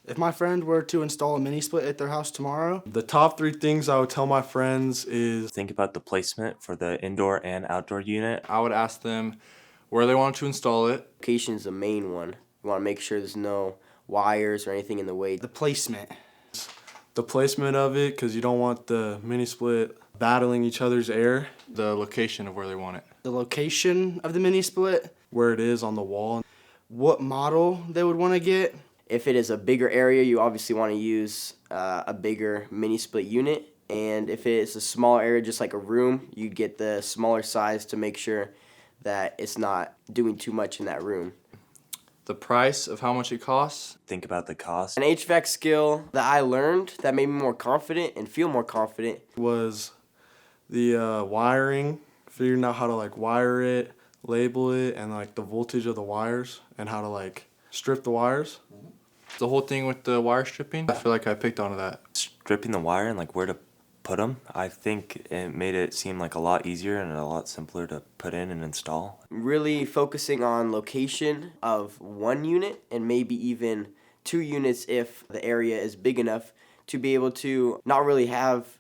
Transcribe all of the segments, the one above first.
If my friend were to install a mini split at their house tomorrow, The top 3 things I would tell my friends is Think about the placement for the indoor and outdoor unit. I would ask them where they want to install it. Location is the main one. You want to make sure there's no wires or anything in the way. the placement. the placement of it, because you don't want the mini split battling each other's air, The location of where they want it. The location of the mini split, where it is on the wall. what model they would want to get. If it is a bigger area, you obviously want to use a bigger mini split unit. And if it is a small area, just like a room, you get the smaller size to make sure that it's not doing too much in that room. The price of how much it costs. Think about the cost. An HVAC skill that I learned that made me more confident and feel more confident Was the wiring, figuring out how to like wire it, label it, and like the voltage of the wires, and how to like strip the wires. The whole thing with the wire stripping, I feel like I picked onto that. Stripping the wire and like where to put them, I think it made it seem like a lot easier and a lot simpler to put in and install. really focusing on location of one unit and maybe even 2 units if the area is big enough to be able to not really have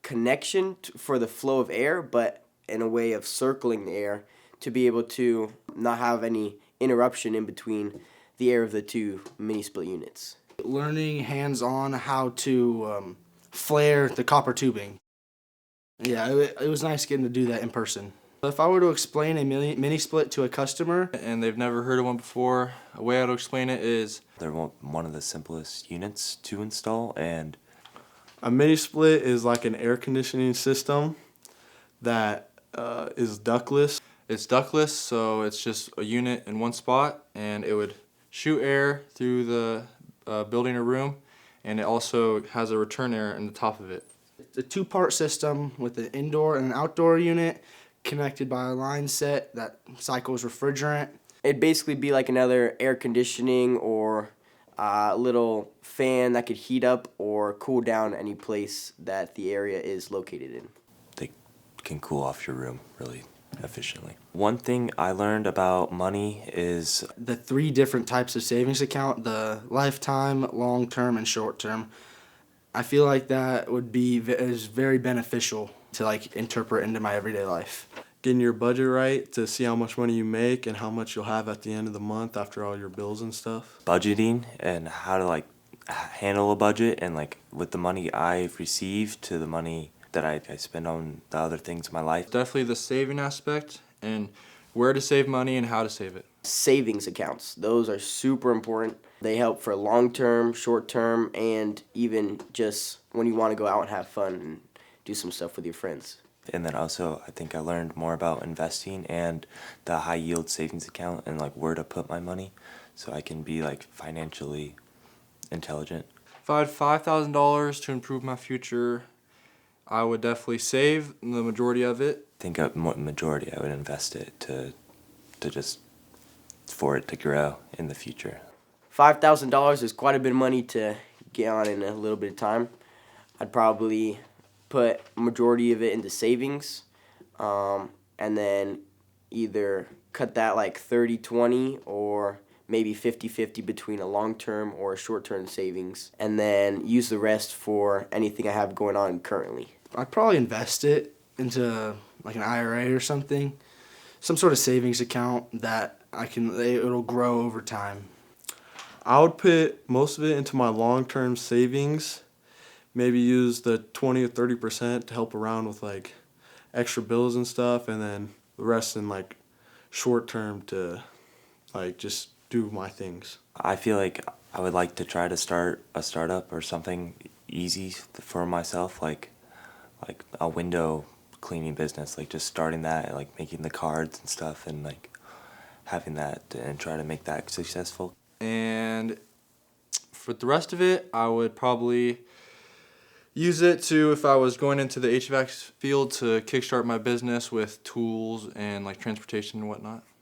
connection for the flow of air, but in a way of circling the air to be able to not have any interruption in between the air of the 2 mini split units. Learning hands-on how to flare the copper tubing. Yeah, it was nice getting to do that in person. If I were to explain a mini split to a customer, And they've never heard of one before, a way I would explain it is They're one of the simplest units to install, and A mini split is like an air conditioning system that is ductless. it's ductless, so it's just a unit in one spot, and it would shoot air through the building or room, and it also has a return air in the top of it. it's a 2-part system with an indoor and an outdoor unit connected by a line set that cycles refrigerant. It'd basically be like another air conditioning or a little fan that could heat up or cool down any place that the area is located in. they can cool off your room really efficiently. One thing I learned about money is The 3 different types of savings account, the lifetime, long-term, and short-term. I feel like that would be is very beneficial to like interpret into my everyday life. Getting your budget right to see how much money you make and how much you'll have at the end of the month after all your bills and stuff. budgeting and how to like handle a budget, and like with the money I've received to the money that I spend on the other things in my life. Definitely the saving aspect and where to save money and how to save it. Savings accounts, those are super important. They help for long-term, short-term, and even just when you want to go out and have fun and do some stuff with your friends. And then also I think I learned more about investing and the high yield savings account and like where to put my money so I can be like financially intelligent. If I had $5,000 to improve my future, I would definitely save the majority of it. I think a majority I would invest it to just for it to grow in the future. $5,000 is quite a bit of money to get on in a little bit of time. I'd probably put a majority of it into savings, and then either cut that like 30-20 or maybe 50-50 between a long-term or a short-term savings, and then use the rest for anything I have going on currently. I'd probably invest it into like an IRA or something, some sort of savings account that it'll grow over time. I would put most of it into my long-term savings, maybe use the 20 or 30% to help around with like extra bills and stuff, and then the rest in like short-term to like just do my things. I feel like I would like to try to start a startup or something easy for myself, like a window cleaning business, like just starting that, like making the cards and stuff, and like having that and try to make that successful. And for the rest of it, I would probably use it to, if I was going into the HVAC field, to kickstart my business with tools and like transportation and whatnot.